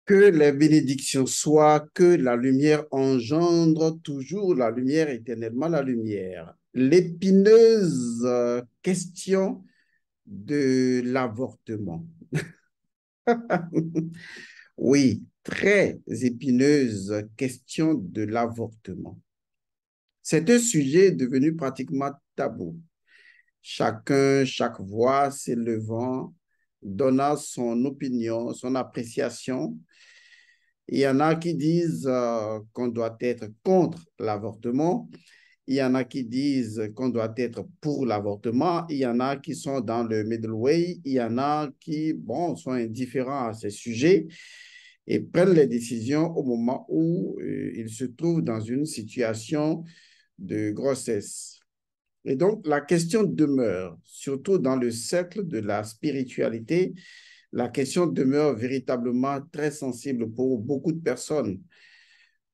Que les bénédictions soient, que la lumière engendre toujours la lumière, éternellement la lumière. L'épineuse question de l'avortement. Oui, très épineuse question de l'avortement. C'est un sujet devenu pratiquement tabou. Chacun, chaque voix s'élevant, donnant son opinion, son appréciation. Il y en a qui disent qu'on doit être contre l'avortement. Il y en a qui disent qu'on doit être pour l'avortement. Il y en a qui sont dans le middle way. Il y en a qui, bon, sont indifférents à ces sujets et prennent les décisions au moment où ils se trouvent dans une situation de grossesse. Et donc, la question demeure, surtout dans le cercle de la spiritualité, la question demeure véritablement très sensible pour beaucoup de personnes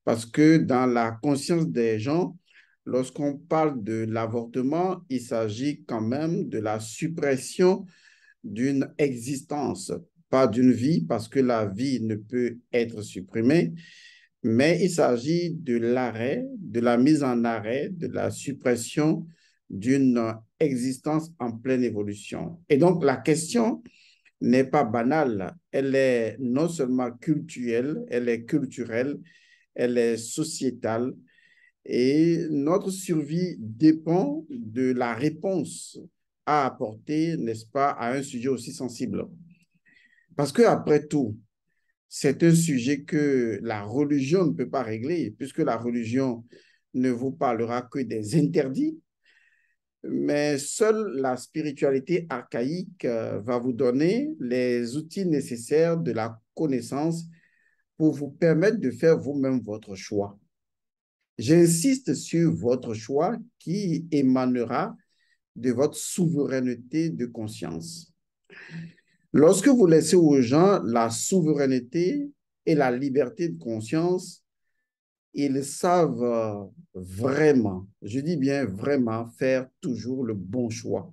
parce que dans la conscience des gens, lorsqu'on parle de l'avortement, il s'agit quand même de la suppression d'une existence, pas d'une vie, parce que la vie ne peut être supprimée, mais il s'agit de l'arrêt, de la mise en arrêt, de la suppression d'une existence en pleine évolution. Et donc, la question n'est pas banale, elle est non seulement culturelle, elle est sociétale et notre survie dépend de la réponse à apporter, n'est-ce pas, à un sujet aussi sensible. Parce que après tout, c'est un sujet que la religion ne peut pas régler, puisque la religion ne vous parlera que des interdits, mais seule la spiritualité archaïque va vous donner les outils nécessaires de la connaissance pour vous permettre de faire vous-même votre choix. J'insiste sur votre choix qui émanera de votre souveraineté de conscience. Lorsque vous laissez aux gens la souveraineté et la liberté de conscience, ils savent vraiment, je dis bien vraiment, faire toujours le bon choix.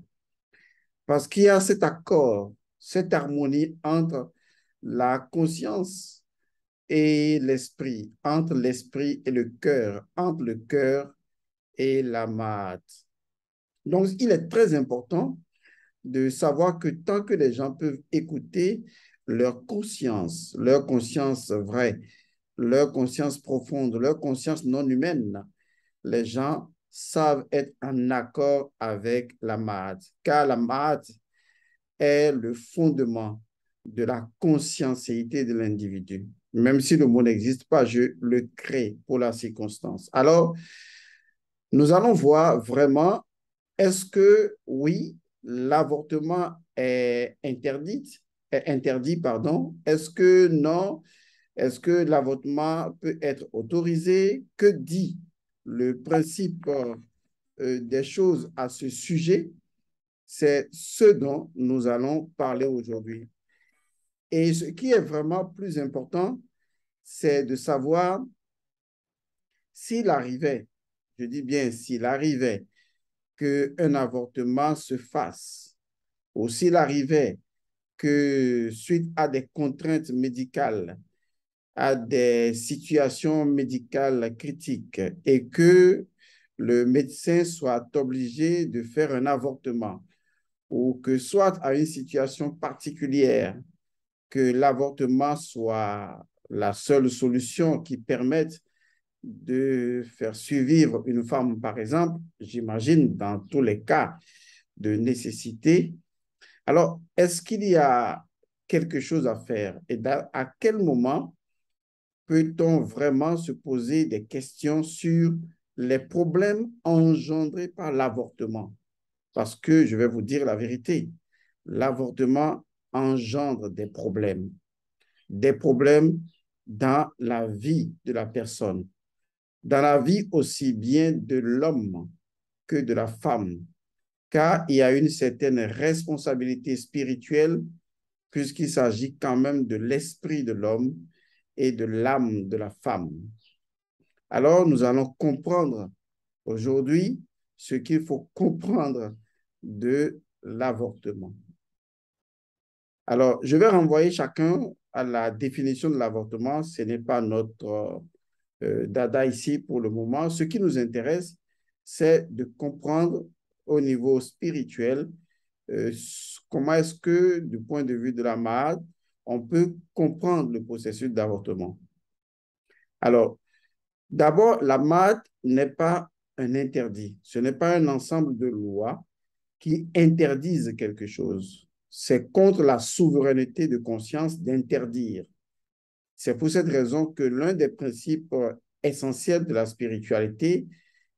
Parce qu'il y a cet accord, cette harmonie entre la conscience et l'esprit, entre l'esprit et le cœur, entre le cœur et la mat. Donc, il est très important de savoir que tant que les gens peuvent écouter leur conscience vraie, leur conscience profonde, leur conscience non humaine, les gens savent être en accord avec la Mahat, car la Mahat est le fondement de la conscientialité de l'individu. Même si le mot n'existe pas, je le crée pour la circonstance. Alors, nous allons voir vraiment, est-ce que oui, l'avortement est interdit, pardon? Est-ce que non? Est-ce que l'avortement peut être autorisé? Que dit le principe des choses à ce sujet? C'est ce dont nous allons parler aujourd'hui. Et ce qui est vraiment plus important, c'est de savoir s'il arrivait, je dis bien s'il arrivait, qu'un avortement se fasse, ou s'il arrivait que suite à des contraintes médicales, à des situations médicales critiques, et que le médecin soit obligé de faire un avortement, ou que soit à une situation particulière, que l'avortement soit la seule solution qui permette de faire survivre une femme, par exemple, j'imagine dans tous les cas de nécessité. Alors, est-ce qu'il y a quelque chose à faire et à quel moment peut-on vraiment se poser des questions sur les problèmes engendrés par l'avortement? Parce que je vais vous dire la vérité, l'avortement engendre des problèmes dans la vie de la personne, dans la vie aussi bien de l'homme que de la femme, car il y a une certaine responsabilité spirituelle puisqu'il s'agit quand même de l'esprit de l'homme et de l'âme de la femme. Alors, nous allons comprendre aujourd'hui ce qu'il faut comprendre de l'avortement. Alors, je vais renvoyer chacun à la définition de l'avortement. Ce n'est pas notre dada ici pour le moment. Ce qui nous intéresse, c'est de comprendre au niveau spirituel comment est-ce que, du point de vue de la malade, on peut comprendre le processus d'avortement. Alors, d'abord, la MAD n'est pas un interdit. Ce n'est pas un ensemble de lois qui interdisent quelque chose. C'est contre la souveraineté de conscience d'interdire. C'est pour cette raison que l'un des principes essentiels de la spiritualité,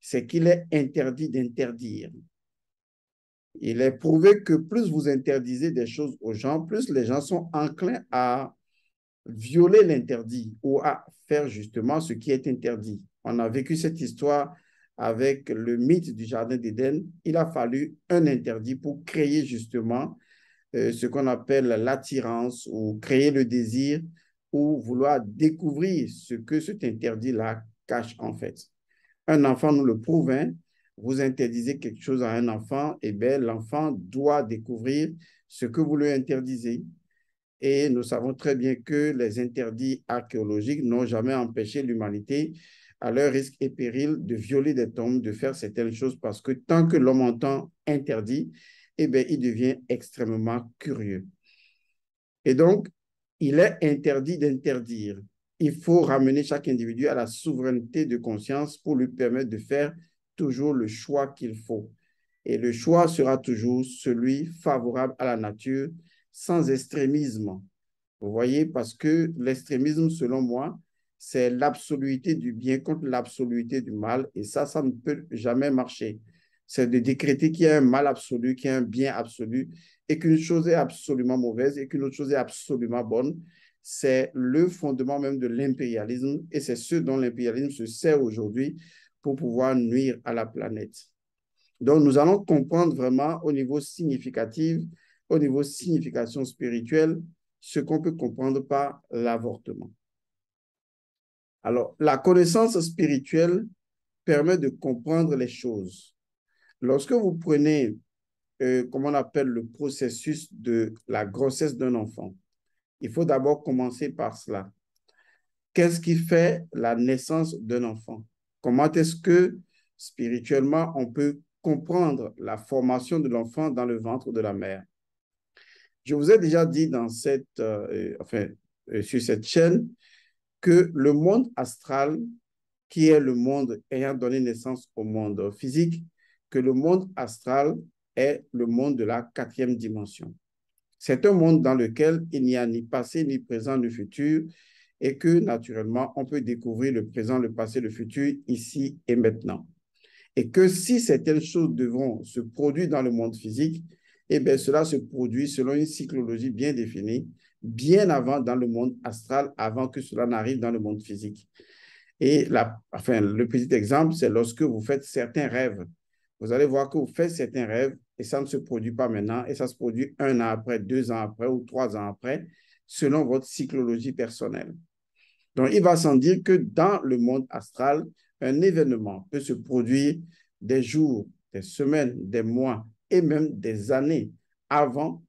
c'est qu'il est interdit d'interdire. Il est prouvé que plus vous interdisez des choses aux gens, plus les gens sont enclins à violer l'interdit ou à faire justement ce qui est interdit. On a vécu cette histoire avec le mythe du Jardin d'Éden. Il a fallu un interdit pour créer justement ce qu'on appelle l'attirance ou créer le désir ou vouloir découvrir ce que cet interdit-là cache en fait. Un enfant nous le prouve, hein? Vous interdisez quelque chose à un enfant, et bien l'enfant doit découvrir ce que vous lui interdisez. Et nous savons très bien que les interdits archéologiques n'ont jamais empêché l'humanité, à leur risque et péril, de violer des tombes, de faire certaines choses, parce que tant que l'homme entend interdit, eh bien, il devient extrêmement curieux. Et donc, il est interdit d'interdire. Il faut ramener chaque individu à la souveraineté de conscience pour lui permettre de faire toujours le choix qu'il faut. Et le choix sera toujours celui favorable à la nature, sans extrémisme. Vous voyez, parce que l'extrémisme, selon moi, c'est l'absoluité du bien contre l'absoluité du mal. Et ça ne peut jamais marcher. C'est de décréter qu'il y a un mal absolu, qu'il y a un bien absolu, et qu'une chose est absolument mauvaise et qu'une autre chose est absolument bonne. C'est le fondement même de l'impérialisme, et c'est ce dont l'impérialisme se sert aujourd'hui pour pouvoir nuire à la planète. Donc, nous allons comprendre vraiment au niveau significatif, au niveau signification spirituelle, ce qu'on peut comprendre par l'avortement. Alors, la connaissance spirituelle permet de comprendre les choses. Lorsque vous prenez, comme on appelle le processus de la grossesse d'un enfant, il faut d'abord commencer par cela. Qu'est-ce qui fait la naissance d'un enfant? Comment est-ce que spirituellement on peut comprendre la formation de l'enfant dans le ventre de la mère? Je vous ai déjà dit dans sur cette chaîne que le monde astral, qui est le monde ayant donné naissance au monde physique, que le monde astral est le monde de la quatrième dimension. C'est un monde dans lequel il n'y a ni passé, ni présent, ni futur, et que naturellement, on peut découvrir le présent, le passé, le futur, ici et maintenant. Et que si certaines choses devront se produire dans le monde physique, eh bien, cela se produit selon une cyclologie bien définie, bien avant dans le monde astral, avant que cela n'arrive dans le monde physique. Et le petit exemple, c'est lorsque vous faites certains rêves. Vous allez voir que vous faites certains rêves et ça ne se produit pas maintenant et ça se produit 1 an après, 2 ans après ou 3 ans après, selon votre cyclologie personnelle. Donc, il va sans dire que dans le monde astral, un événement peut se produire des jours, des semaines, des mois et même des années avant,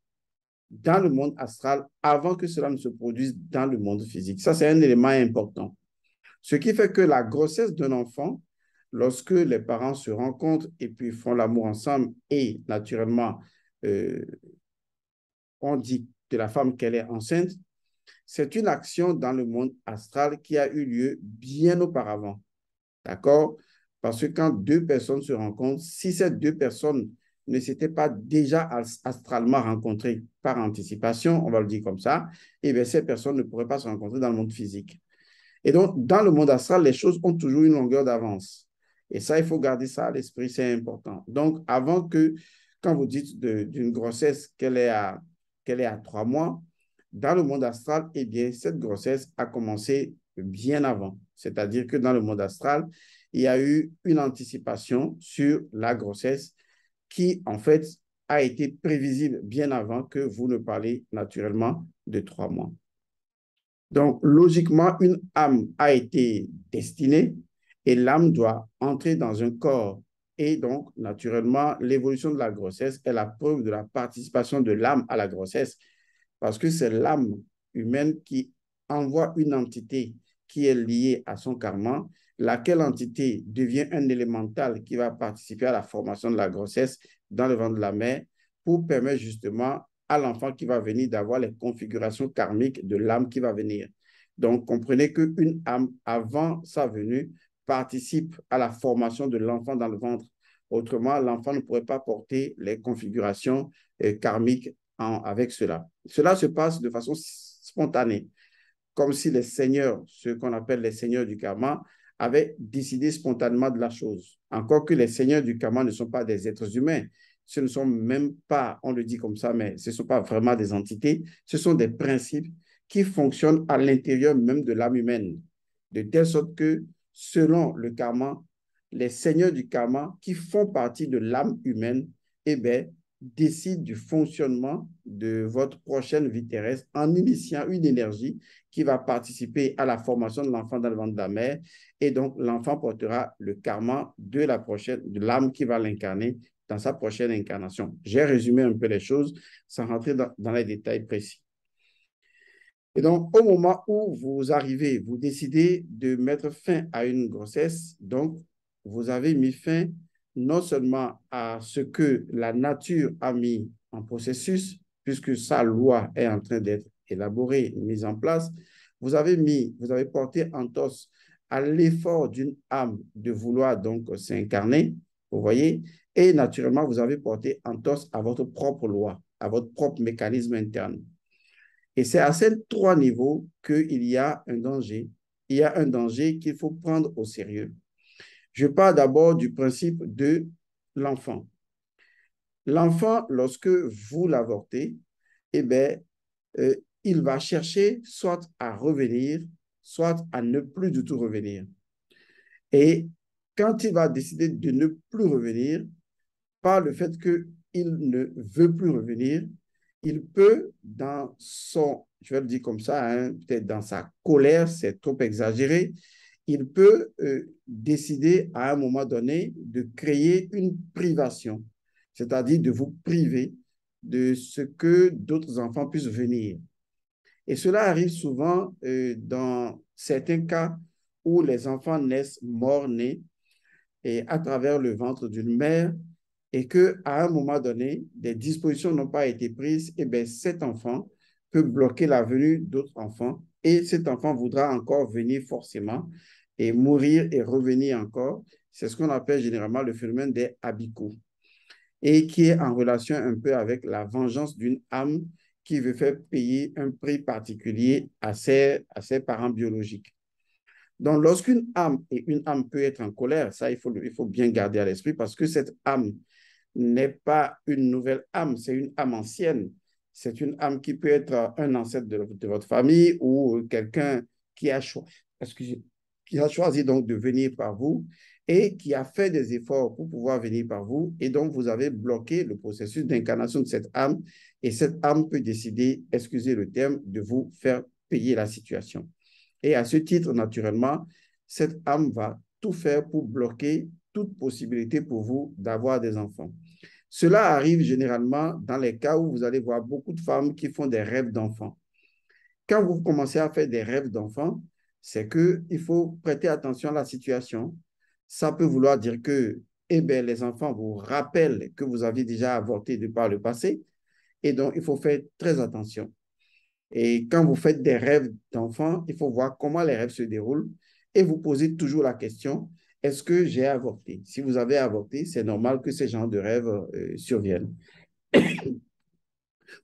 dans le monde astral, avant que cela ne se produise dans le monde physique. Ça, c'est un élément important. Ce qui fait que la grossesse d'un enfant, lorsque les parents se rencontrent et puis font l'amour ensemble et naturellement, on dit de la femme qu'elle est enceinte, c'est une action dans le monde astral qui a eu lieu bien auparavant. D'accord? Parce que quand deux personnes se rencontrent, si ces deux personnes ne s'étaient pas déjà astralement rencontrées par anticipation, on va le dire comme ça, eh bien, ces personnes ne pourraient pas se rencontrer dans le monde physique. Et donc, dans le monde astral, les choses ont toujours une longueur d'avance. Et ça, il faut garder ça à l'esprit, c'est important. Donc, quand vous dites d'une grossesse qu'elle est à 3 mois, dans le monde astral, eh bien, cette grossesse a commencé bien avant. C'est-à-dire que dans le monde astral, il y a eu une anticipation sur la grossesse qui, en fait, a été prévisible bien avant que vous ne parlez naturellement de 3 mois. Donc, logiquement, une âme a été destinée et l'âme doit entrer dans un corps. Et donc, naturellement, l'évolution de la grossesse est la preuve de la participation de l'âme à la grossesse. parce que c'est l'âme humaine qui envoie une entité qui est liée à son karma, laquelle entité devient un élémental qui va participer à la formation de la grossesse dans le ventre de la mère pour permettre justement à l'enfant qui va venir d'avoir les configurations karmiques de l'âme qui va venir. Donc, comprenez qu'une âme, avant sa venue, participe à la formation de l'enfant dans le ventre. Autrement, l'enfant ne pourrait pas porter les configurations karmiques avec cela. Cela se passe de façon spontanée, comme si les seigneurs, ceux qu'on appelle les seigneurs du karma, avaient décidé spontanément de la chose. Encore que les seigneurs du karma ne sont pas des êtres humains. Ce ne sont même pas, on le dit comme ça, mais ce ne sont pas vraiment des entités. Ce sont des principes qui fonctionnent à l'intérieur même de l'âme humaine. De telle sorte que, selon le karma, les seigneurs du karma qui font partie de l'âme humaine, eh bien, décident du fonctionnement de votre prochaine vie terrestre en initiant une énergie qui va participer à la formation de l'enfant dans le ventre de la mère. Et donc, l'enfant portera le karma de l'âme qui va l'incarner dans sa prochaine incarnation. J'ai résumé un peu les choses sans rentrer dans les détails précis. Et donc, au moment où vous arrivez, vous décidez de mettre fin à une grossesse, donc vous avez mis fin non seulement à ce que la nature a mis en processus, puisque sa loi est en train d'être élaborée, mise en place, vous avez porté entorse à l'effort d'une âme de vouloir donc s'incarner, vous voyez, et naturellement, vous avez porté entorse à votre propre loi, à votre propre mécanisme interne. Et c'est à ces trois niveaux qu'il y a un danger. Il y a un danger qu'il faut prendre au sérieux. Je parle d'abord du principe de l'enfant. L'enfant, lorsque vous l'avortez, eh bien, il va chercher soit à revenir, soit à ne plus du tout revenir. Et quand il va décider de ne plus revenir, par le fait qu'il ne veut plus revenir, il peut, dans son, je vais le dire comme ça, hein, peut-être dans sa colère, c'est trop exagéré, il peut décider à un moment donné de créer une privation, c'est-à-dire de vous priver de ce que d'autres enfants puissent venir. Et cela arrive souvent dans certains cas où les enfants naissent morts-nés et à travers le ventre d'une mère et qu'à un moment donné, des dispositions n'ont pas été prises, et bien cet enfant peut bloquer la venue d'autres enfants et cet enfant voudra encore venir forcément et mourir et revenir encore. C'est ce qu'on appelle généralement le phénomène des abikos et qui est en relation un peu avec la vengeance d'une âme qui veut faire payer un prix particulier à ses parents biologiques. Donc, lorsqu'une âme, et une âme peut être en colère, ça, il faut bien garder à l'esprit parce que cette âme n'est pas une nouvelle âme, c'est une âme ancienne. C'est une âme qui peut être un ancêtre de votre famille ou quelqu'un qui a choisi donc de venir par vous et qui a fait des efforts pour pouvoir venir par vous. Et donc, vous avez bloqué le processus d'incarnation de cette âme et cette âme peut décider, excusez le terme, de vous faire payer la situation. Et à ce titre, naturellement, cette âme va tout faire pour bloquer toute possibilité pour vous d'avoir des enfants. Cela arrive généralement dans les cas où vous allez voir beaucoup de femmes qui font des rêves d'enfants. Quand vous commencez à faire des rêves d'enfants, c'est qu'il faut prêter attention à la situation. Ça peut vouloir dire que eh bien, les enfants vous rappellent que vous avez déjà avorté de par le passé. Et donc, il faut faire très attention. Et quand vous faites des rêves d'enfants, il faut voir comment les rêves se déroulent et vous posez toujours la question, est-ce que j'ai avorté? Si vous avez avorté, c'est normal que ces genres de rêves surviennent.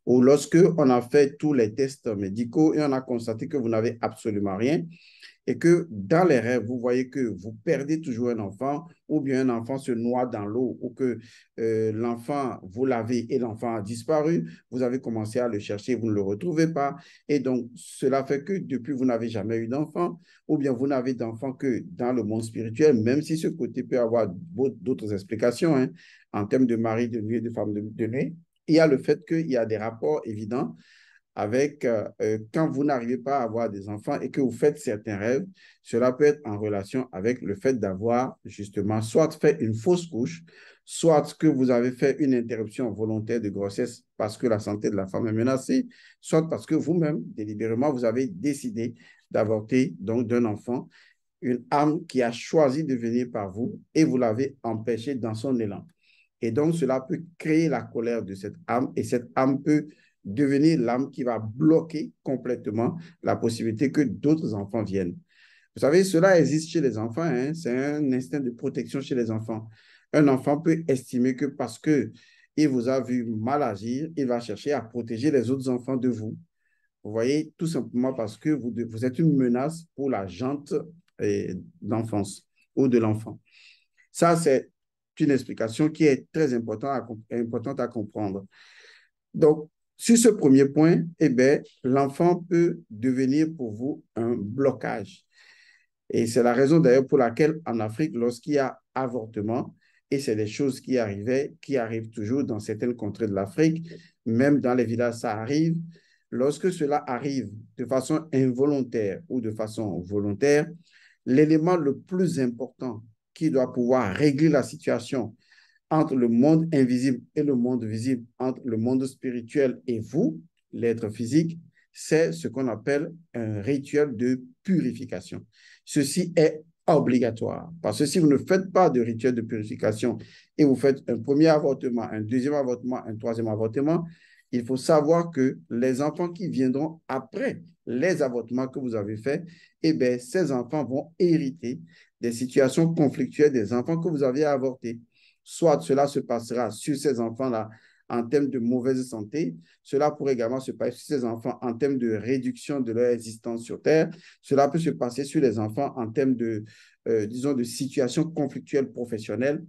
Ou lorsque on a fait tous les tests médicaux et on a constaté que vous n'avez absolument rien, et que dans les rêves, vous voyez que vous perdez toujours un enfant ou bien un enfant se noie dans l'eau ou que l'enfant, vous l'avez et l'enfant a disparu, vous avez commencé à le chercher, vous ne le retrouvez pas. Et donc, cela fait que depuis, vous n'avez jamais eu d'enfant ou bien vous n'avez d'enfant que dans le monde spirituel, même si ce côté peut avoir d'autres explications hein, en termes de mari de nuit et de femme de nuit. Il y a le fait qu'il y a des rapports évidents avec quand vous n'arrivez pas à avoir des enfants et que vous faites certains rêves, cela peut être en relation avec le fait d'avoir justement soit fait une fausse couche, soit que vous avez fait une interruption volontaire de grossesse parce que la santé de la femme est menacée, soit parce que vous-même, délibérément, vous avez décidé d'avorter donc d'un enfant, une âme qui a choisi de venir par vous et vous l'avez empêché dans son élan. Et donc, cela peut créer la colère de cette âme et cette âme peut devenir l'âme qui va bloquer complètement la possibilité que d'autres enfants viennent. Vous savez, cela existe chez les enfants, hein? C'est un instinct de protection chez les enfants. Un enfant peut estimer que parce que il vous a vu mal agir, il va chercher à protéger les autres enfants de vous. Vous voyez, tout simplement parce que vous êtes une menace pour la jante d'enfance ou de l'enfant. Ça, c'est une explication qui est très importante à comprendre. Donc, sur ce premier point, eh bien, l'enfant peut devenir pour vous un blocage. Et c'est la raison d'ailleurs pour laquelle en Afrique, lorsqu'il y a avortement, et c'est des choses qui arrivent toujours dans certaines contrées de l'Afrique, même dans les villages, ça arrive. Lorsque cela arrive de façon involontaire ou de façon volontaire, l'élément le plus important qui doit pouvoir régler la situation entre le monde invisible et le monde visible, entre le monde spirituel et vous, l'être physique, c'est ce qu'on appelle un rituel de purification. Ceci est obligatoire. Parce que si vous ne faites pas de rituel de purification et vous faites un premier avortement, un deuxième avortement, un troisième avortement, il faut savoir que les enfants qui viendront après les avortements que vous avez faits, eh bien, ces enfants vont hériter des situations conflictuelles des enfants que vous avez avortés. Soit cela se passera sur ces enfants-là en termes de mauvaise santé. Cela pourrait également se passer sur ces enfants en termes de réduction de leur existence sur Terre. Cela peut se passer sur les enfants en termes de, disons, de situation conflictuelle professionnelle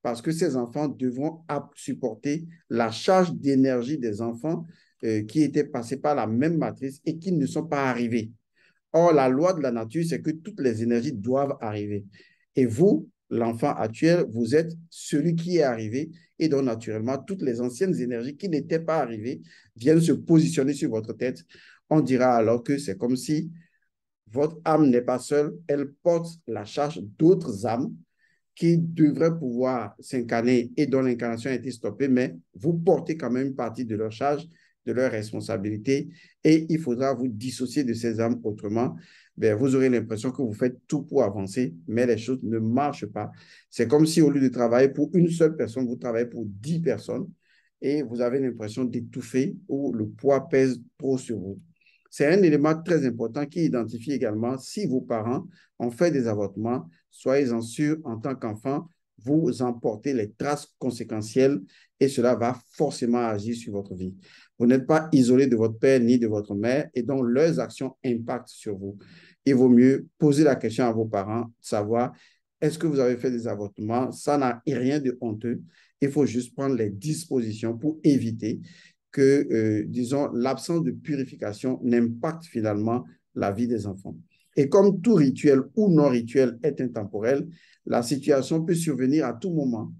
parce que ces enfants devront supporter la charge d'énergie des enfants qui étaient passés par la même matrice et qui ne sont pas arrivés. Or, la loi de la nature, c'est que toutes les énergies doivent arriver. Et vous, l'enfant actuel, vous êtes celui qui est arrivé et donc naturellement, toutes les anciennes énergies qui n'étaient pas arrivées viennent se positionner sur votre tête. On dira alors que c'est comme si votre âme n'est pas seule, elle porte la charge d'autres âmes qui devraient pouvoir s'incarner et dont l'incarnation a été stoppée, mais vous portez quand même une partie de leur charge, de leur responsabilité, et il faudra vous dissocier de ces âmes autrement. Ben, vous aurez l'impression que vous faites tout pour avancer, mais les choses ne marchent pas. C'est comme si au lieu de travailler pour une seule personne, vous travaillez pour 10 personnes et vous avez l'impression d'étouffer ou le poids pèse trop sur vous. C'est un élément très important qui identifie également si vos parents ont fait des avortements, soyez-en sûrs, en tant qu'enfant, vous emportez les traces conséquentielles et cela va forcément agir sur votre vie. Vous n'êtes pas isolé de votre père ni de votre mère et donc leurs actions impactent sur vous. Il vaut mieux poser la question à vos parents, savoir est-ce que vous avez fait des avortements? Ça n'a rien de honteux. Il faut juste prendre les dispositions pour éviter que, disons, l'absence de purification n'impacte finalement la vie des enfants. Et comme tout rituel ou non rituel est intemporel, la situation peut survenir à tout moment.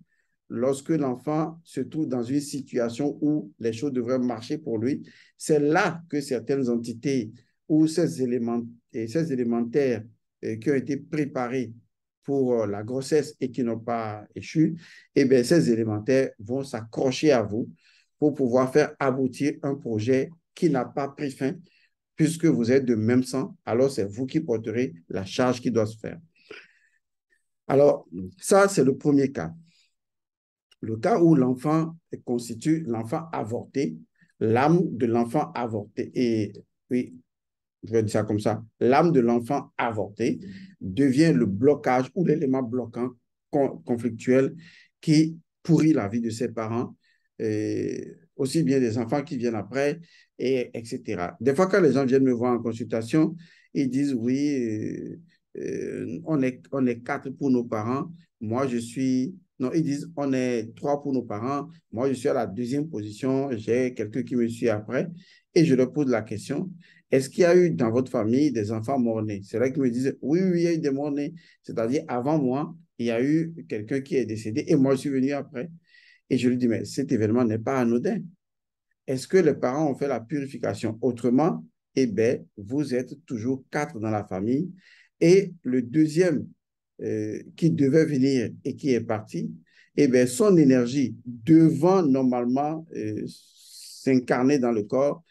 Lorsque l'enfant se trouve dans une situation où les choses devraient marcher pour lui, c'est là que certaines entités ou ces élémentaires qui ont été préparés pour la grossesse et qui n'ont pas échu, eh bien, ces élémentaires vont s'accrocher à vous pour pouvoir faire aboutir un projet qui n'a pas pris fin, puisque vous êtes de même sang, alors c'est vous qui porterez la charge qui doit se faire. Alors, ça, c'est le premier cas. Le cas où l'enfant constitue l'enfant avorté, l'âme de l'enfant avorté, et oui, je vais dire ça comme ça, l'âme de l'enfant avorté devient le blocage ou l'élément bloquant conflictuel qui pourrit la vie de ses parents, et aussi bien des enfants qui viennent après, et etc. Des fois, quand les gens viennent me voir en consultation, ils disent oui, on est quatre pour nos parents. Moi, je suis. Non, ils disent on est trois pour nos parents. Moi, je suis à la deuxième position. J'ai quelqu'un qui me suit après. Et je leur pose la question est-ce qu'il y a eu dans votre famille des enfants morts-nés? C'est là qu'ils me disent oui, oui, il y a eu des morts-nés. C'est-à-dire, avant moi, il y a eu quelqu'un qui est décédé et moi, je suis venu après. Et je lui dis mais cet événement n'est pas anodin. Est-ce que les parents ont fait la purification autrement? Eh bien, vous êtes toujours quatre dans la famille. Et le deuxième qui devait venir et qui est parti, eh bien, son énergie devant normalement s'incarner dans le corps,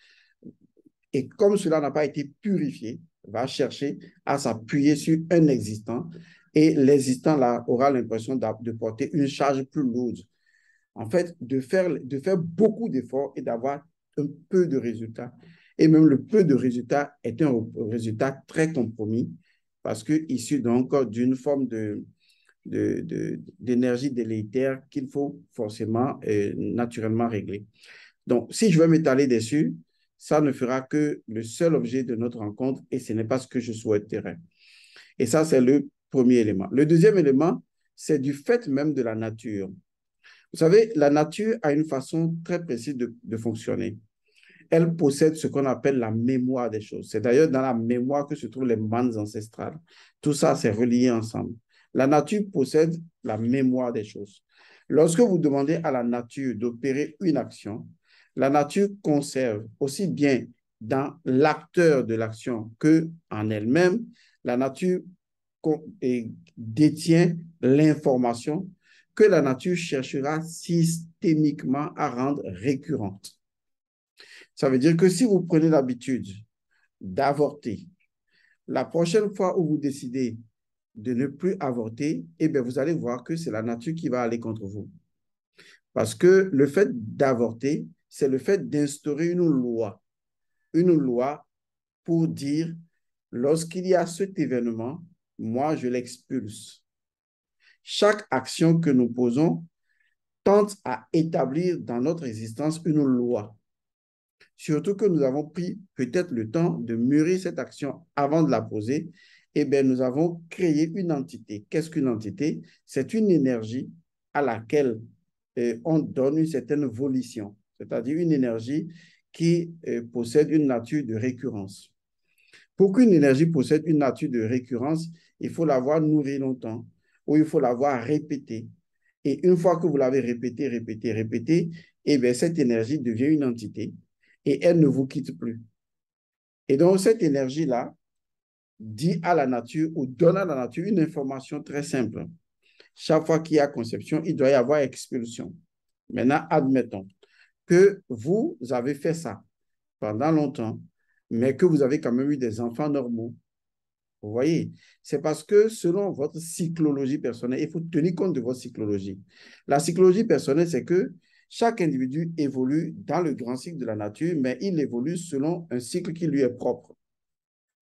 et comme cela n'a pas été purifié, va chercher à s'appuyer sur un existant, et l'existant là aura l'impression de porter une charge plus lourde. En fait, de faire beaucoup d'efforts et d'avoir un peu de résultats. Et même le peu de résultats est un résultat très compromis parce que issu donc d'une forme d'énergie délétère qu'il faut forcément naturellement régler. Donc, si je veux m'étaler dessus, ça ne fera que le seul objet de notre rencontre et ce n'est pas ce que je souhaiterais. Et ça, c'est le premier élément. Le deuxième élément, c'est du fait même de la nature. Vous savez, la nature a une façon très précise de fonctionner. Elle possède ce qu'on appelle la mémoire des choses. C'est d'ailleurs dans la mémoire que se trouvent les mannes ancestrales. Tout ça, c'est relié ensemble. La nature possède la mémoire des choses. Lorsque vous demandez à la nature d'opérer une action, la nature conserve aussi bien dans l'acteur de l'action que en elle-même, la nature détient l'information que la nature cherchera systémiquement à rendre récurrente. Ça veut dire que si vous prenez l'habitude d'avorter, la prochaine fois où vous décidez de ne plus avorter, eh bien, vous allez voir que c'est la nature qui va aller contre vous. Parce que le fait d'avorter, c'est le fait d'instaurer une loi pour dire, lorsqu'il y a cet événement, moi, je l'expulse. Chaque action que nous posons tente à établir dans notre existence une loi. Surtout que nous avons pris peut-être le temps de mûrir cette action avant de la poser, eh bien, nous avons créé une entité. Qu'est-ce qu'une entité? C'est une énergie à laquelle on donne une certaine volition, c'est-à-dire une énergie qui possède une nature de récurrence. Pour qu'une énergie possède une nature de récurrence, il faut l'avoir nourrie longtemps ou il faut l'avoir répétée. Et une fois que vous l'avez répétée, eh bien, cette énergie devient une entité et elle ne vous quitte plus. Et donc, cette énergie-là dit à la nature ou donne à la nature une information très simple. Chaque fois qu'il y a conception, il doit y avoir expulsion. Maintenant, admettons que vous avez fait ça pendant longtemps, mais que vous avez quand même eu des enfants normaux. Vous voyez, c'est parce que selon votre cyclologie personnelle, il faut tenir compte de votre cyclologie. La cyclologie personnelle, c'est que chaque individu évolue dans le grand cycle de la nature, mais il évolue selon un cycle qui lui est propre.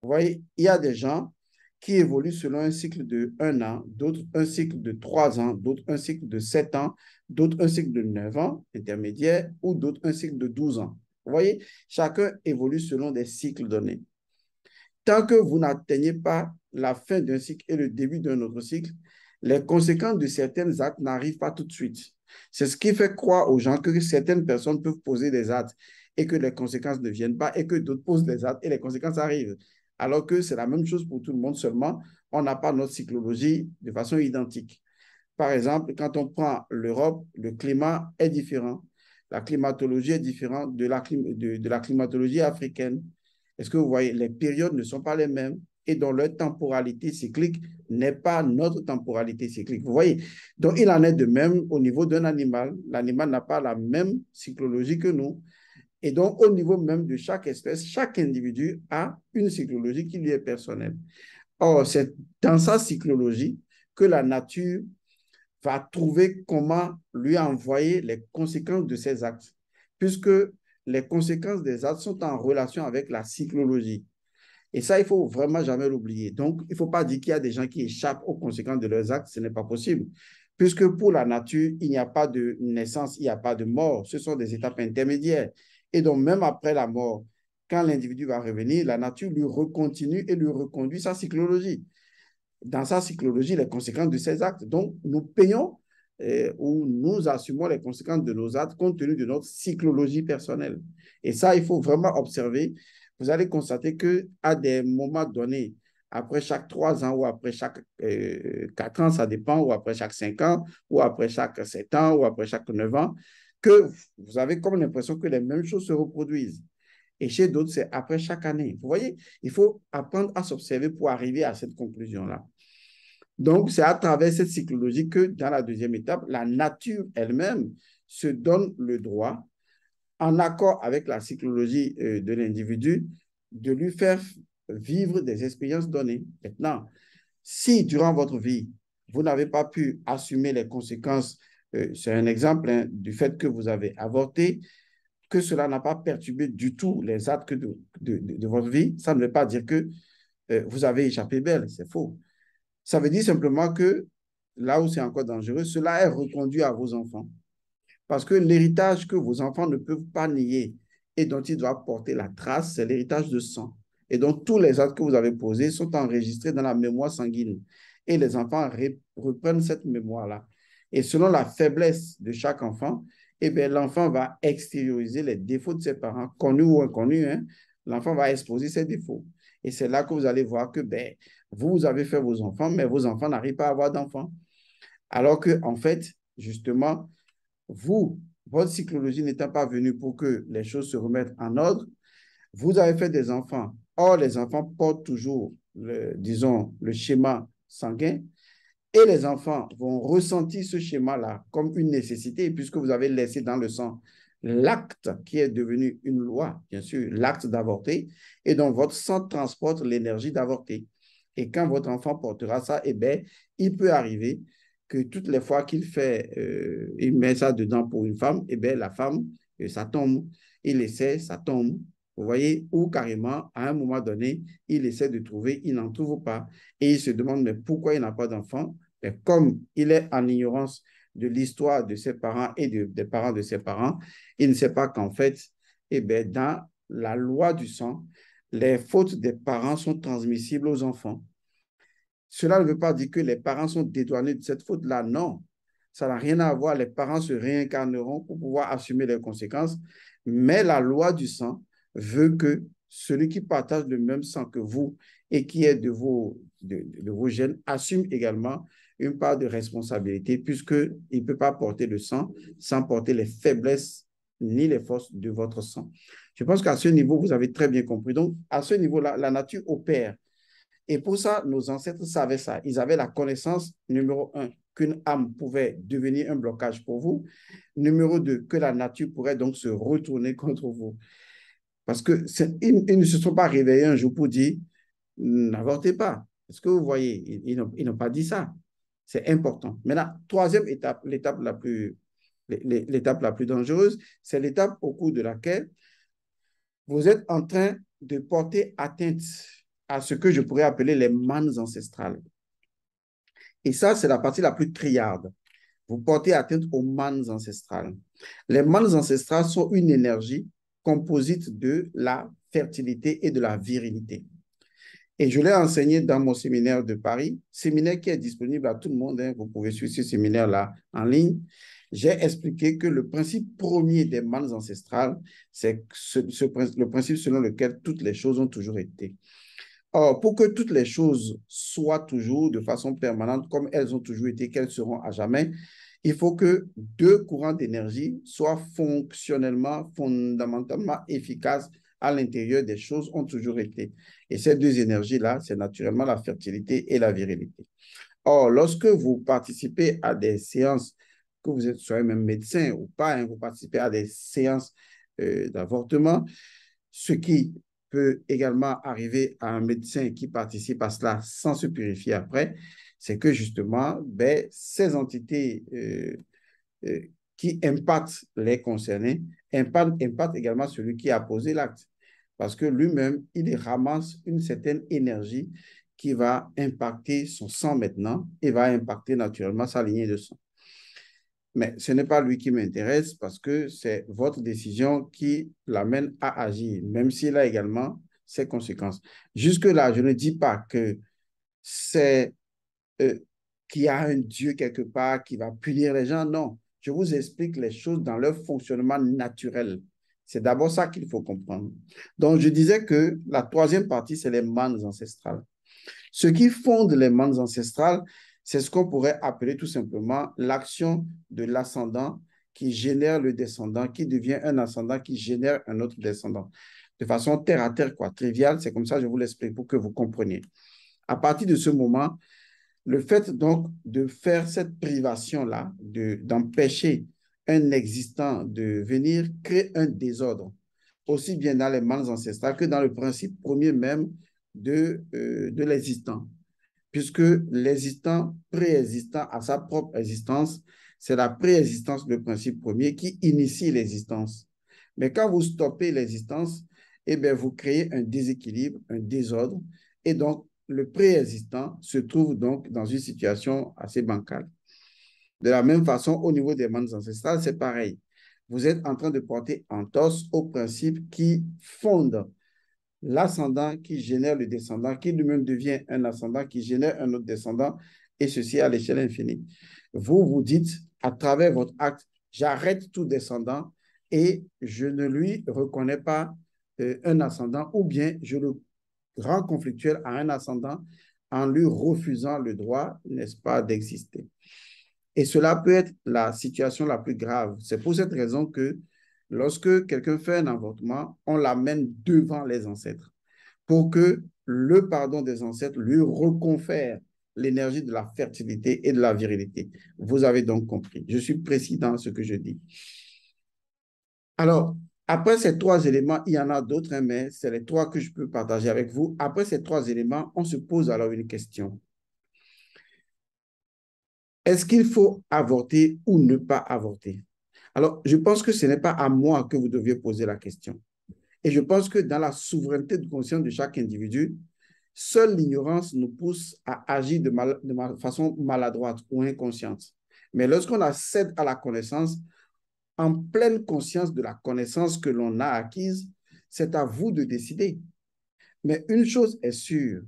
Vous voyez, il y a des gens qui évoluent selon un cycle de 1 an, d'autres un cycle de 3 ans, d'autres un cycle de 7 ans, d'autres un cycle de 9 ans intermédiaire ou d'autres un cycle de 12 ans. Vous voyez, chacun évolue selon des cycles donnés. Tant que vous n'atteignez pas la fin d'un cycle et le début d'un autre cycle, les conséquences de certains actes n'arrivent pas tout de suite. C'est ce qui fait croire aux gens que certaines personnes peuvent poser des actes et que les conséquences ne viennent pas et que d'autres posent des actes et les conséquences arrivent. Alors que c'est la même chose pour tout le monde, seulement on n'a pas notre cyclologie de façon identique. Par exemple, quand on prend l'Europe, le climat est différent. La climatologie est différente de la climatologie africaine. Est-ce que vous voyez, les périodes ne sont pas les mêmes et dont leur temporalité cyclique n'est pas notre temporalité cyclique. Vous voyez, donc il en est de même au niveau d'un animal. L'animal n'a pas la même cyclologie que nous. Et donc, au niveau même de chaque espèce, chaque individu a une cyclologie qui lui est personnelle. Or, c'est dans sa cyclologie que la nature va trouver comment lui envoyer les conséquences de ses actes, puisque les conséquences des actes sont en relation avec la cyclologie. Et ça, il faut vraiment jamais l'oublier. Donc, il ne faut pas dire qu'il y a des gens qui échappent aux conséquences de leurs actes, ce n'est pas possible. Puisque pour la nature, il n'y a pas de naissance, il n'y a pas de mort. Ce sont des étapes intermédiaires. Et donc, même après la mort, quand l'individu va revenir, la nature lui recontinue et lui reconduit sa cyclologie. Dans sa cyclologie, les conséquences de ses actes. Donc, nous payons ou nous assumons les conséquences de nos actes compte tenu de notre cyclologie personnelle. Et ça, il faut vraiment observer. Vous allez constater qu'à des moments donnés, après chaque 3 ans ou après chaque 4 ans, ça dépend, ou après chaque 5 ans, ou après chaque 7 ans, ou après chaque 9 ans, que vous avez comme l'impression que les mêmes choses se reproduisent. Et chez d'autres, c'est après chaque année. Vous voyez, il faut apprendre à s'observer pour arriver à cette conclusion-là. Donc, c'est à travers cette cyclologie que, dans la deuxième étape, la nature elle-même se donne le droit, en accord avec la cyclologie de l'individu, de lui faire vivre des expériences données. Maintenant, si durant votre vie, vous n'avez pas pu assumer les conséquences, c'est un exemple hein, du fait que vous avez avorté, que cela n'a pas perturbé du tout les actes de votre vie, ça ne veut pas dire que vous avez échappé belle, c'est faux. Ça veut dire simplement que là où c'est encore dangereux, cela est reconduit à vos enfants. Parce que l'héritage que vos enfants ne peuvent pas nier et dont ils doivent porter la trace, c'est l'héritage de sang. Et donc, tous les actes que vous avez posés sont enregistrés dans la mémoire sanguine. Et les enfants reprennent cette mémoire-là. Et selon la faiblesse de chaque enfant, eh bien, l'enfant va extérioriser les défauts de ses parents, connus ou inconnus. Hein. L'enfant va exposer ses défauts. Et c'est là que vous allez voir que ben, vous avez fait vos enfants, mais vos enfants n'arrivent pas à avoir d'enfants. Alors que, en fait, justement, vous, votre cyclologie n'étant pas venue pour que les choses se remettent en ordre, vous avez fait des enfants. Or, les enfants portent toujours, disons, le schéma sanguin et les enfants vont ressentir ce schéma-là comme une nécessité puisque vous avez laissé dans le sang l'acte qui est devenu une loi, bien sûr, l'acte d'avorter, et donc votre sang transporte l'énergie d'avorter. Et quand votre enfant portera ça, eh bien, il peut arriver que toutes les fois il met ça dedans pour une femme, eh bien, la femme, ça tombe. Il essaie, ça tombe. Vous voyez, ou carrément, à un moment donné, il essaie de trouver, il n'en trouve pas. Et il se demande, mais pourquoi il n'a pas d'enfant? Et comme il est en ignorance de l'histoire de ses parents et des parents de ses parents, il ne sait pas qu'en fait, eh bien, dans la loi du sang, les fautes des parents sont transmissibles aux enfants. Cela ne veut pas dire que les parents sont dédouanés de cette faute-là. Non, ça n'a rien à voir. Les parents se réincarneront pour pouvoir assumer les conséquences. Mais la loi du sang veut que celui qui partage le même sang que vous et qui est de vos gènes assume également une part de responsabilité puisqu'il ne peut pas porter le sang sans porter les faiblesses ni les forces de votre sang. Je pense qu'à ce niveau, vous avez très bien compris. Donc, à ce niveau-là, la nature opère. Et pour ça, nos ancêtres savaient ça. Ils avaient la connaissance, numéro un, qu'une âme pouvait devenir un blocage pour vous. Numéro deux, que la nature pourrait donc se retourner contre vous. Parce que ils ne se sont pas réveillés un jour pour dire n'avortez pas. Est-ce que vous voyez, ils n'ont pas dit ça. C'est important. Maintenant, troisième étape, l'étape la plus dangereuse, c'est l'étape au cours de laquelle vous êtes en train de porter atteinte à ce que je pourrais appeler les mannes ancestrales. Et ça, c'est la partie la plus criarde. Vous portez atteinte aux mannes ancestrales. Les mannes ancestrales sont une énergie composite de la fertilité et de la virilité. Et je l'ai enseigné dans mon séminaire de Paris, séminaire qui est disponible à tout le monde. Hein, vous pouvez suivre ce séminaire-là en ligne. J'ai expliqué que le principe premier des mannes ancestrales, c'est le principe selon lequel toutes les choses ont toujours été. Or, pour que toutes les choses soient toujours de façon permanente, comme elles ont toujours été, qu'elles seront à jamais, il faut que deux courants d'énergie soient fonctionnellement, fondamentalement efficaces à l'intérieur des choses, ont toujours été. Et ces deux énergies-là, c'est naturellement la fertilité et la virilité. Or, lorsque vous participez à des séances, que vous êtes soit même médecin ou pas, hein, vous participez à des séances d'avortement, ce qui peut également arriver à un médecin qui participe à cela sans se purifier après, c'est que justement, ben, ces entités euh, qui impactent les concernés impactent également celui qui a posé l'acte. Parce que lui-même, il ramasse une certaine énergie qui va impacter son sang maintenant et va impacter naturellement sa lignée de sang. Mais ce n'est pas lui qui m'intéresse parce que c'est votre décision qui l'amène à agir, même s'il a également ses conséquences. Jusque-là, je ne dis pas que c'est euh, qu'il y a un Dieu quelque part qui va punir les gens. Non, je vous explique les choses dans leur fonctionnement naturel. C'est d'abord ça qu'il faut comprendre. Donc, je disais que la troisième partie, c'est les mannes ancestrales. Ce qui fonde les mannes ancestrales, c'est ce qu'on pourrait appeler tout simplement l'action de l'ascendant qui génère le descendant, qui devient un ascendant qui génère un autre descendant. De façon terre à terre, quoi, triviale, c'est comme ça que je vous l'explique pour que vous compreniez. À partir de ce moment, Le fait donc de faire cette privation-là, d'empêcher un existant de venir, crée un désordre, aussi bien dans les mannes ancestrales que dans le principe premier même de l'existant. Puisque l'existant, préexistant à sa propre existence, c'est la préexistence, le principe premier, qui initie l'existence. Mais quand vous stoppez l'existence, eh bien, vous créez un déséquilibre, un désordre, et donc le préexistant se trouve donc dans une situation assez bancale. De la même façon, au niveau des mannes ancestrales, c'est pareil. Vous êtes en train de porter entorse aux principes qui fondent l'ascendant, qui génère le descendant, qui lui-même devient un ascendant, qui génère un autre descendant, et ceci à l'échelle infinie. Vous vous dites, à travers votre acte, j'arrête tout descendant et je ne lui reconnais pas un ascendant, ou bien je le rend conflictuel à un ascendant en lui refusant le droit, n'est-ce pas, d'exister. Et cela peut être la situation la plus grave. C'est pour cette raison que lorsque quelqu'un fait un avortement, on l'amène devant les ancêtres pour que le pardon des ancêtres lui reconfère l'énergie de la fertilité et de la virilité. Vous avez donc compris. Je suis précis dans ce que je dis. Alors, après ces trois éléments, il y en a d'autres, hein, mais c'est les trois que je peux partager avec vous. Après ces trois éléments, on se pose alors une question. Est-ce qu'il faut avorter ou ne pas avorter? Alors, je pense que ce n'est pas à moi que vous deviez poser la question. Et je pense que dans la souveraineté de conscience de chaque individu, seule l'ignorance nous pousse à agir de façon maladroite ou inconsciente. Mais lorsqu'on accède à la connaissance, en pleine conscience de la connaissance que l'on a acquise, c'est à vous de décider. Mais une chose est sûre,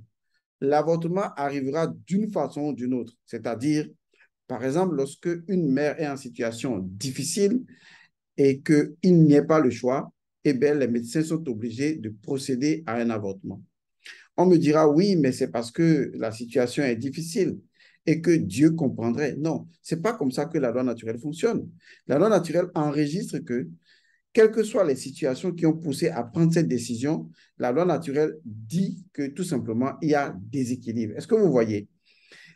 l'avortement arrivera d'une façon ou d'une autre. C'est-à-dire, par exemple, lorsque une mère est en situation difficile et qu'il n'y ait pas le choix, eh bien, les médecins sont obligés de procéder à un avortement. On me dira, oui, mais c'est parce que la situation est difficile et que Dieu comprendrait. Non, ce n'est pas comme ça que la loi naturelle fonctionne. La loi naturelle enregistre que, quelles que soient les situations qui ont poussé à prendre cette décision, la loi naturelle dit que tout simplement, il y a déséquilibre. Est-ce que vous voyez?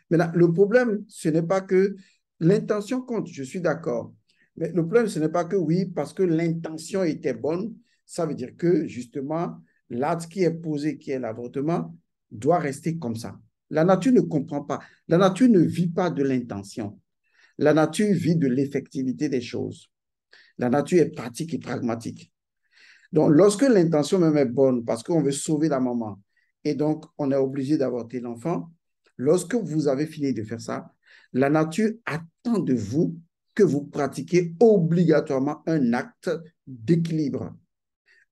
Maintenant, le problème, ce n'est pas que l'intention compte, je suis d'accord. Mais le problème, ce n'est pas que oui, parce que l'intention était bonne, ça veut dire que justement, l'acte qui est posé, qui est l'avortement, doit rester comme ça. La nature ne comprend pas. La nature ne vit pas de l'intention. La nature vit de l'effectivité des choses. La nature est pratique et pragmatique. Donc, lorsque l'intention même est bonne, parce qu'on veut sauver la maman, et donc on est obligé d'avorter l'enfant, lorsque vous avez fini de faire ça, la nature attend de vous que vous pratiquiez obligatoirement un acte d'équilibre.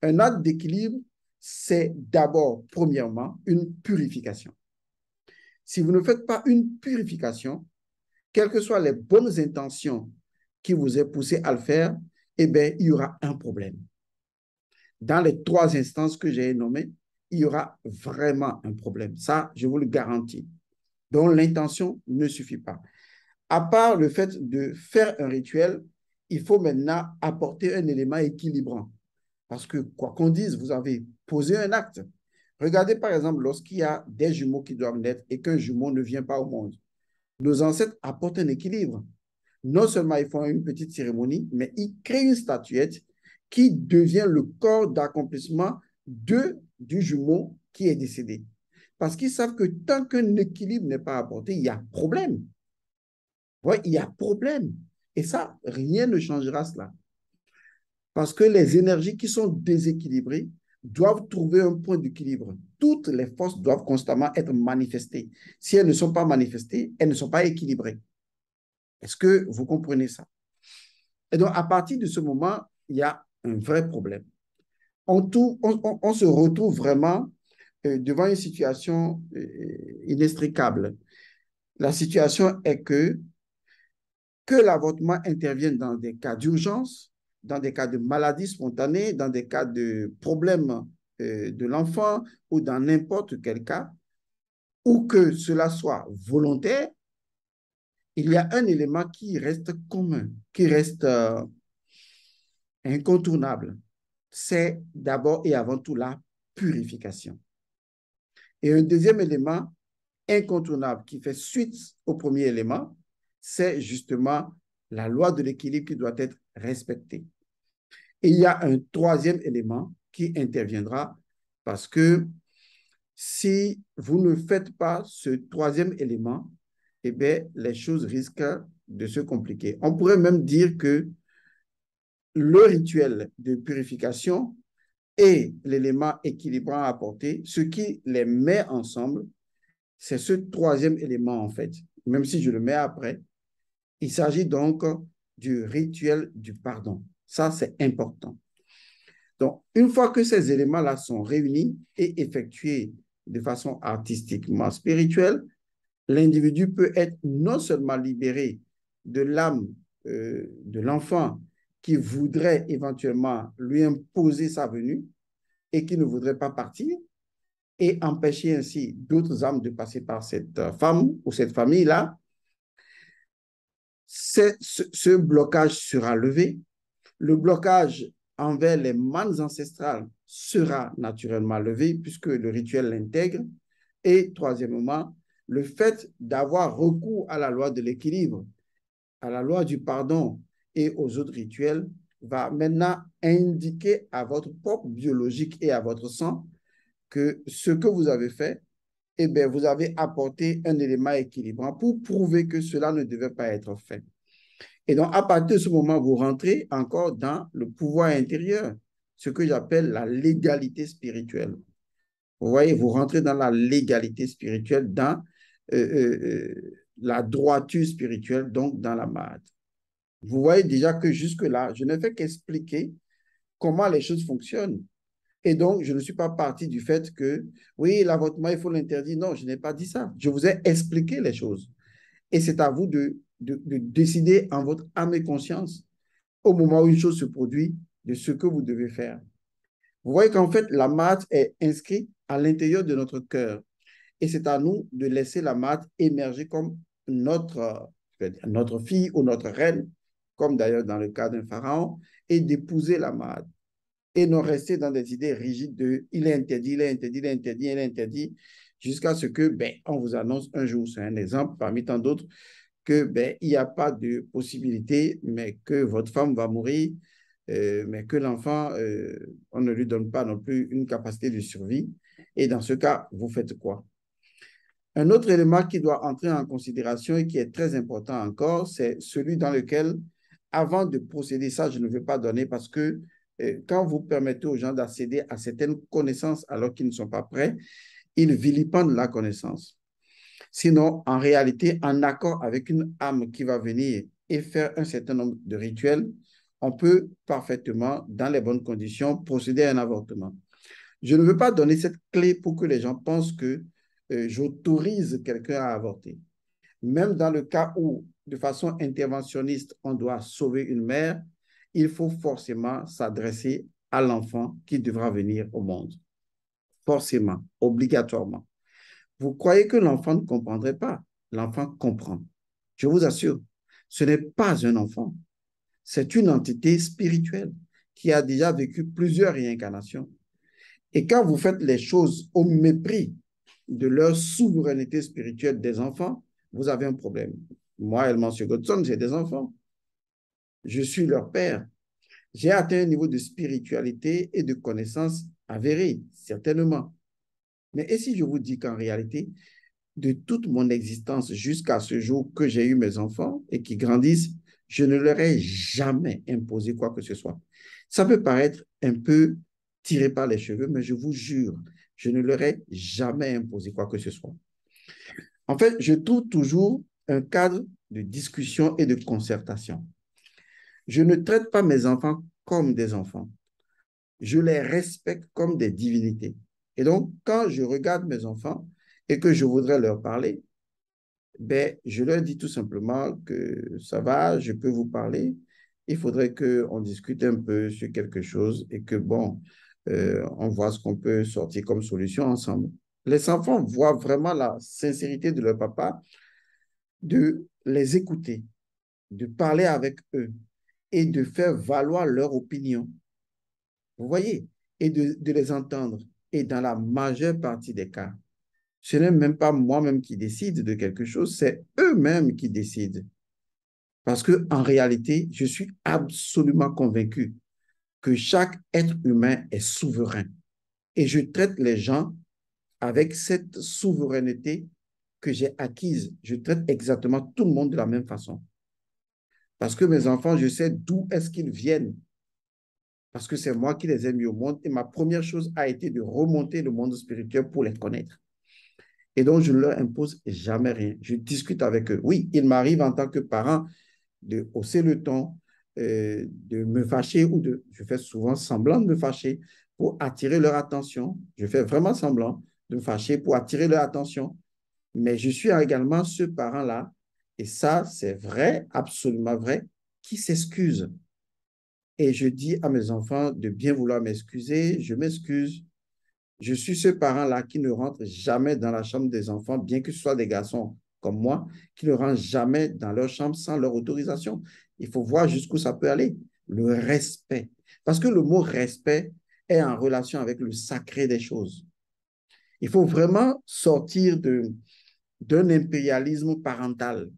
Un acte d'équilibre, c'est d'abord, premièrement, une purification. Si vous ne faites pas une purification, quelles que soient les bonnes intentions qui vous aient poussé à le faire, eh bien, il y aura un problème. Dans les trois instances que j'ai nommées, il y aura vraiment un problème. Ça, je vous le garantis. Donc, l'intention ne suffit pas. À part le fait de faire un rituel, il faut maintenant apporter un élément équilibrant. Parce que, quoi qu'on dise, vous avez posé un acte. Regardez, par exemple, lorsqu'il y a des jumeaux qui doivent naître et qu'un jumeau ne vient pas au monde. Nos ancêtres apportent un équilibre. Non seulement ils font une petite cérémonie, mais ils créent une statuette qui devient le corps d'accomplissement du jumeau qui est décédé. Parce qu'ils savent que tant qu'un équilibre n'est pas apporté, il y a problème. Ouais, il y a problème. Et ça, rien ne changera cela. Parce que les énergies qui sont déséquilibrées doivent trouver un point d'équilibre. Toutes les forces doivent constamment être manifestées. Si elles ne sont pas manifestées, elles ne sont pas équilibrées. Est-ce que vous comprenez ça? Et donc, à partir de ce moment, il y a un vrai problème. On se retrouve vraiment devant une situation inextricable. La situation est que l'avortement intervienne dans des cas d'urgence, dans des cas de maladie spontanée, dans des cas de problèmes de l'enfant ou dans n'importe quel cas, ou que cela soit volontaire, il y a un élément qui reste commun, qui reste incontournable. C'est d'abord et avant tout la purification. Et un deuxième élément incontournable qui fait suite au premier élément, c'est justement la loi de l'équilibre qui doit être respectée. Et il y a un troisième élément qui interviendra parce que si vous ne faites pas ce troisième élément, eh bien, les choses risquent de se compliquer. On pourrait même dire que le rituel de purification et l'élément équilibrant à apporter, ce qui les met ensemble, c'est ce troisième élément en fait, même si je le mets après. Il s'agit donc du rituel du pardon. Ça, c'est important. Donc, une fois que ces éléments-là sont réunis et effectués de façon artistiquement spirituelle, l'individu peut être non seulement libéré de l'âme de l'enfant qui voudrait éventuellement lui imposer sa venue et qui ne voudrait pas partir, et empêcher ainsi d'autres âmes de passer par cette femme ou cette famille-là, ce blocage sera levé. Le blocage envers les mannes ancestrales sera naturellement levé puisque le rituel l'intègre. Et troisièmement, le fait d'avoir recours à la loi de l'équilibre, à la loi du pardon et aux autres rituels va maintenant indiquer à votre propre biologique et à votre sang que ce que vous avez fait, eh bien, vous avez apporté un élément équilibrant pour prouver que cela ne devait pas être fait. Et donc, à partir de ce moment, vous rentrez encore dans le pouvoir intérieur, ce que j'appelle la légalité spirituelle. Vous voyez, vous rentrez dans la légalité spirituelle, dans la droiture spirituelle, donc dans la Mahat. Vous voyez déjà que jusque-là, je ne fais qu'expliquer comment les choses fonctionnent. Et donc, je ne suis pas parti du fait que, oui, l'avortement, il faut l'interdire. Non, je n'ai pas dit ça. Je vous ai expliqué les choses. Et c'est à vous de décider en votre âme et conscience, au moment où une chose se produit, de ce que vous devez faire. Vous voyez qu'en fait, la maths est inscrite à l'intérieur de notre cœur. Et c'est à nous de laisser la maths émerger comme notre fille ou notre reine, comme d'ailleurs dans le cas d'un pharaon, et d'épouser la maths. Et non rester dans des idées rigides de il est interdit, il est interdit, il est interdit, il est interdit, jusqu'à ce que, on vous annonce un jour, c'est un exemple parmi tant d'autres, que, il n'y a pas de possibilité, mais que votre femme va mourir, mais que l'enfant, on ne lui donne pas non plus une capacité de survie. Et dans ce cas, vous faites quoi? Un autre élément qui doit entrer en considération et qui est très important encore, c'est celui dans lequel, avant de procéder, ça, je ne veux pas donner parce que quand vous permettez aux gens d'accéder à certaines connaissances alors qu'ils ne sont pas prêts, ils vilipendent la connaissance. Sinon, en réalité, en accord avec une âme qui va venir et faire un certain nombre de rituels, on peut parfaitement, dans les bonnes conditions, procéder à un avortement. Je ne veux pas donner cette clé pour que les gens pensent que j'autorise quelqu'un à avorter. Même dans le cas où, de façon interventionniste, on doit sauver une mère, il faut forcément s'adresser à l'enfant qui devra venir au monde. Forcément, obligatoirement. Vous croyez que l'enfant ne comprendrait pas? L'enfant comprend. Je vous assure, ce n'est pas un enfant. C'est une entité spirituelle qui a déjà vécu plusieurs réincarnations. Et quand vous faites les choses au mépris de leur souveraineté spirituelle des enfants, vous avez un problème. Moi, Elman Godson, j'ai des enfants. Je suis leur père. J'ai atteint un niveau de spiritualité et de connaissance avéré, certainement. Mais et si je vous dis qu'en réalité, de toute mon existence jusqu'à ce jour que j'ai eu mes enfants et qui grandissent, je ne leur ai jamais imposé quoi que ce soit. Ça peut paraître un peu tiré par les cheveux, mais je vous jure, je ne leur ai jamais imposé quoi que ce soit. En fait, je trouve toujours un cadre de discussion et de concertation. Je ne traite pas mes enfants comme des enfants. Je les respecte comme des divinités. Et donc, quand je regarde mes enfants et que je voudrais leur parler, je leur dis tout simplement que ça va, je peux vous parler. Il faudrait qu'on discute un peu sur quelque chose et que, on voit ce qu'on peut sortir comme solution ensemble. Les enfants voient vraiment la sincérité de leur papa, de les écouter, de parler avec eux et de faire valoir leur opinion. Vous voyez, et de les entendre. Et dans la majeure partie des cas, Ce n'est même pas moi-même qui décide de quelque chose, c'est eux-mêmes qui décident. Parce qu'en réalité, je suis absolument convaincu que chaque être humain est souverain. Et je traite les gens avec cette souveraineté que j'ai acquise. Je traite exactement tout le monde de la même façon. Parce que mes enfants, je sais d'où est-ce qu'ils viennent. Parce que c'est moi qui les ai mis au monde. Et ma première chose a été de remonter le monde spirituel pour les connaître. Et donc, je ne leur impose jamais rien. Je discute avec eux. Oui, il m'arrive en tant que parent de hausser le ton, de me fâcher ou de... Je fais souvent semblant de me fâcher pour attirer leur attention. Je fais vraiment semblant de me fâcher pour attirer leur attention. Mais je suis également ce parent-là, et ça, c'est vrai, absolument vrai, qui s'excuse. Et je dis à mes enfants de bien vouloir m'excuser, je m'excuse. Je suis ce parent-là qui ne rentre jamais dans la chambre des enfants, bien que ce soit des garçons comme moi, qui ne rentrent jamais dans leur chambre sans leur autorisation. Il faut voir jusqu'où ça peut aller. Le respect. Parce que le mot respect est en relation avec le sacré des choses. Il faut vraiment sortir d'un impérialisme parental.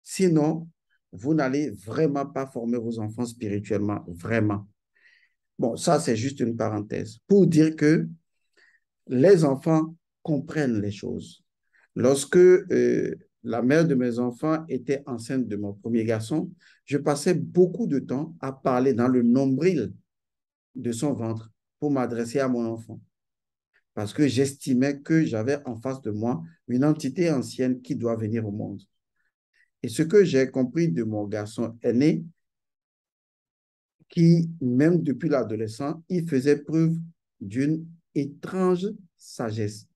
Sinon, vous n'allez vraiment pas former vos enfants spirituellement, vraiment. Bon, ça, c'est juste une parenthèse pour dire que les enfants comprennent les choses. Lorsque la mère de mes enfants était enceinte de mon premier garçon, je passais beaucoup de temps à parler dans le nombril de son ventre pour m'adresser à mon enfant. Parce que j'estimais que j'avais en face de moi une entité ancienne qui doit venir au monde. Et ce que j'ai compris de mon garçon aîné, qui, même depuis l'adolescent, il faisait preuve d'une étrange sagesse.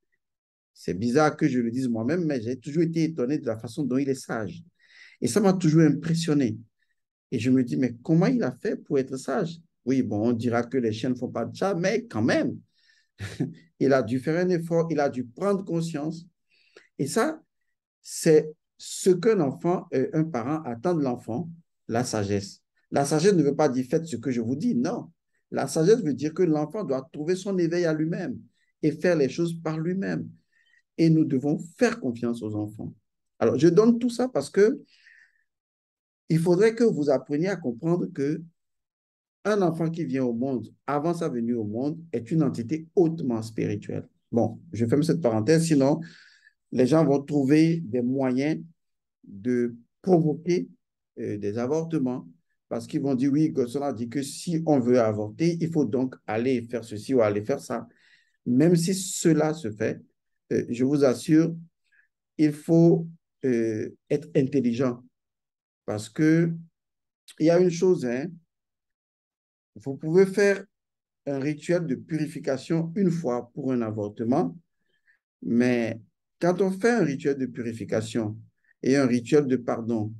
C'est bizarre que je le dise moi-même, mais j'ai toujours été étonné de la façon dont il est sage. Et ça m'a toujours impressionné. Et je me dis, mais comment il a fait pour être sage? Oui, bon, on dira que les chiens ne font pas de chat, mais quand même, il a dû faire un effort, il a dû prendre conscience. Et ça, c'est ce qu'un enfant, un parent attend de l'enfant, la sagesse. La sagesse ne veut pas dire faites ce que je vous dis, non. La sagesse veut dire que l'enfant doit trouver son éveil à lui-même et faire les choses par lui-même. Et nous devons faire confiance aux enfants. Alors, je donne tout ça parce que il faudrait que vous appreniez à comprendre que un enfant qui vient au monde, avant sa venue au monde, est une entité hautement spirituelle. Bon, je ferme cette parenthèse, sinon les gens vont trouver des moyens de provoquer des avortements parce qu'ils vont dire, oui, Gosson a dit que si on veut avorter, il faut donc aller faire ceci ou aller faire ça. Même si cela se fait, je vous assure, il faut être intelligent parce que il y a une chose, hein, vous pouvez faire un rituel de purification une fois pour un avortement, mais quand on fait un rituel de purification et un rituel de pardon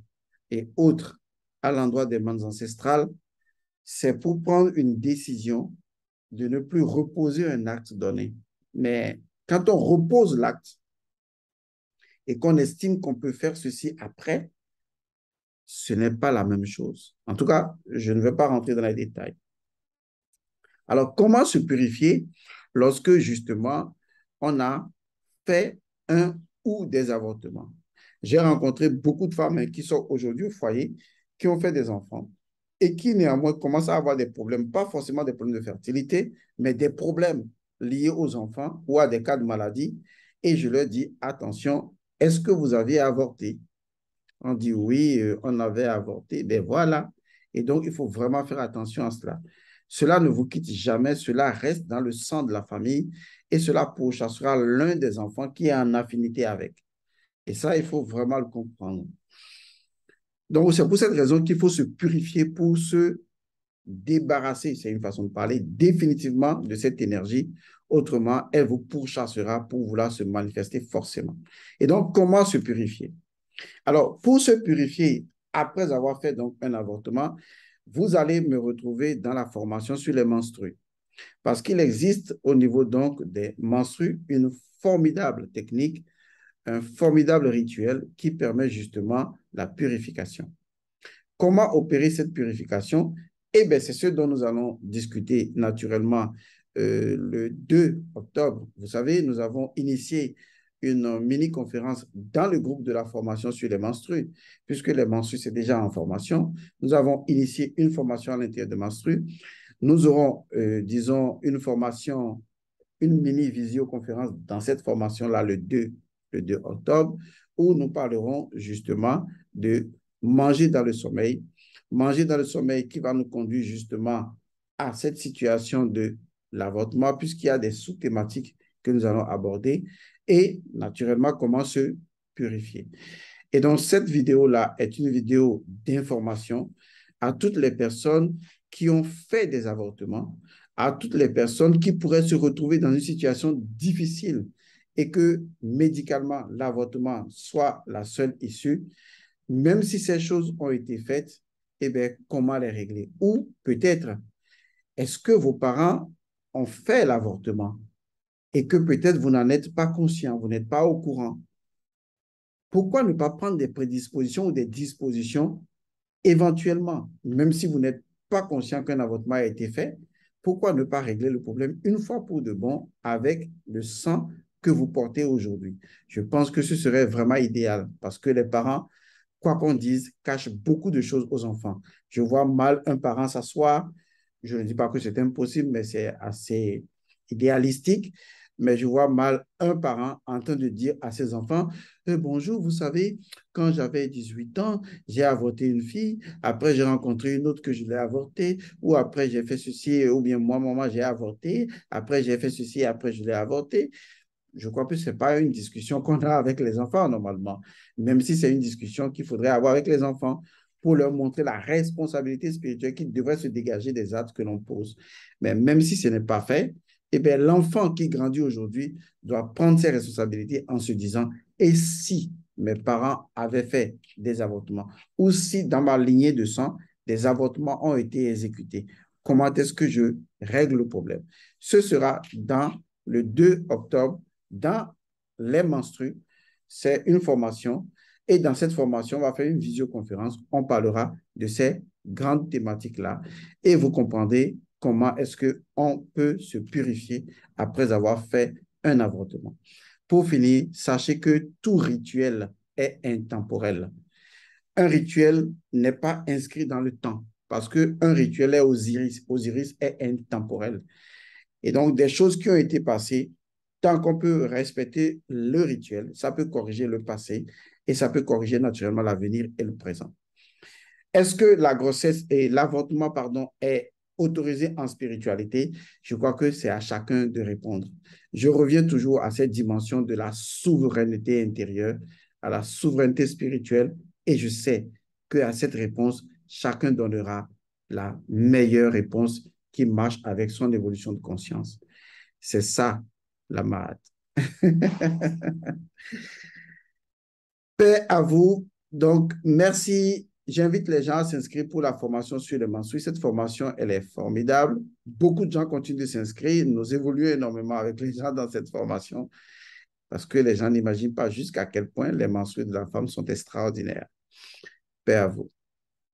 et autres à l'endroit des mondes ancestrales, c'est pour prendre une décision de ne plus reposer un acte donné. Mais quand on repose l'acte et qu'on estime qu'on peut faire ceci après, ce n'est pas la même chose. En tout cas, je ne vais pas rentrer dans les détails. Alors, comment se purifier lorsque justement on a fait un ou des avortements? J'ai rencontré beaucoup de femmes qui sont aujourd'hui au foyer, qui ont fait des enfants et qui néanmoins commencent à avoir des problèmes, pas forcément des problèmes de fertilité, mais des problèmes liés aux enfants ou à des cas de maladie. Et je leur dis, attention, est-ce que vous avez avorté? On dit oui, on avait avorté. Ben voilà. Et donc, il faut vraiment faire attention à cela. Cela ne vous quitte jamais, cela reste dans le sang de la famille et cela pourchassera l'un des enfants qui est en affinité avec. Et ça, il faut vraiment le comprendre. Donc, c'est pour cette raison qu'il faut se purifier pour se débarrasser, c'est une façon de parler, définitivement de cette énergie. Autrement, elle vous pourchassera pour vouloir se manifester forcément. Et donc, comment se purifier? Alors, pour se purifier, après avoir fait donc un avortement, vous allez me retrouver dans la formation sur les menstrues. Parce qu'il existe au niveau donc des menstrues une formidable technique, un formidable rituel qui permet justement la purification. Comment opérer cette purification? Eh bien, c'est ce dont nous allons discuter naturellement le 2 octobre. Vous savez, nous avons initié une mini-conférence dans le groupe de la formation sur les menstrues, puisque les menstrues, c'est déjà en formation. Nous avons initié une formation à l'intérieur de menstrues. Nous aurons, disons, une formation, une mini-visioconférence dans cette formation-là le 2 octobre, où nous parlerons justement de manger dans le sommeil. Manger dans le sommeil qui va nous conduire justement à cette situation de l'avortement, puisqu'il y a des sous-thématiques que nous allons aborder et naturellement comment se purifier. Et donc, cette vidéo-là est une vidéo d'information à toutes les personnes qui ont fait des avortements, à toutes les personnes qui pourraient se retrouver dans une situation difficile et que médicalement, l'avortement soit la seule issue, même si ces choses ont été faites, eh bien, comment les régler? Ou peut-être, est-ce que vos parents ont fait l'avortement et que peut-être vous n'en êtes pas conscient, vous n'êtes pas au courant? Pourquoi ne pas prendre des prédispositions ou des dispositions éventuellement, même si vous n'êtes pas conscient qu'un avortement a été fait, pourquoi ne pas régler le problème une fois pour de bon avec le sang que vous portez aujourd'hui? Je pense que ce serait vraiment idéal parce que les parents, quoi qu'on dise, cachent beaucoup de choses aux enfants. Je vois mal un parent s'asseoir. Je ne dis pas que c'est impossible, mais c'est assez idéalistique. Mais je vois mal un parent en train de dire à ses enfants, bonjour, vous savez, quand j'avais 18 ans, j'ai avorté une fille, après j'ai rencontré une autre que je l'ai avortée, ou après j'ai fait ceci, ou bien moi, maman, j'ai avorté, après j'ai fait ceci, après je l'ai avorté. Je crois que ce n'est pas une discussion qu'on a avec les enfants normalement, même si c'est une discussion qu'il faudrait avoir avec les enfants pour leur montrer la responsabilité spirituelle qui devrait se dégager des actes que l'on pose. Mais même si ce n'est pas fait, eh bien, l'enfant qui grandit aujourd'hui doit prendre ses responsabilités en se disant, et si mes parents avaient fait des avortements, ou si dans ma lignée de sang, des avortements ont été exécutés, comment est-ce que je règle le problème? Ce sera dans le 2 octobre dans les menstrues. C'est une formation. Et dans cette formation, on va faire une visioconférence. On parlera de ces grandes thématiques-là. Et vous comprendrez comment est-ce qu'on peut se purifier après avoir fait un avortement. Pour finir, sachez que tout rituel est intemporel. Un rituel n'est pas inscrit dans le temps parce qu'un rituel est Osiris. Osiris est intemporel. Et donc, des choses qui ont été passées, tant qu'on peut respecter le rituel, ça peut corriger le passé et ça peut corriger naturellement l'avenir et le présent. Est-ce que la grossesse et l'avortement, pardon, est autorisé en spiritualité? Je crois que c'est à chacun de répondre. Je reviens toujours à cette dimension de la souveraineté intérieure, à la souveraineté spirituelle, et je sais qu'à cette réponse, chacun donnera la meilleure réponse qui marche avec son évolution de conscience. C'est ça, la malade. Paix à vous. Donc, merci. J'invite les gens à s'inscrire pour la formation sur les menstrues. Cette formation, elle est formidable. Beaucoup de gens continuent de s'inscrire. Nous évoluons énormément avec les gens dans cette formation parce que les gens n'imaginent pas jusqu'à quel point les menstrues de la femme sont extraordinaires. Paix à vous.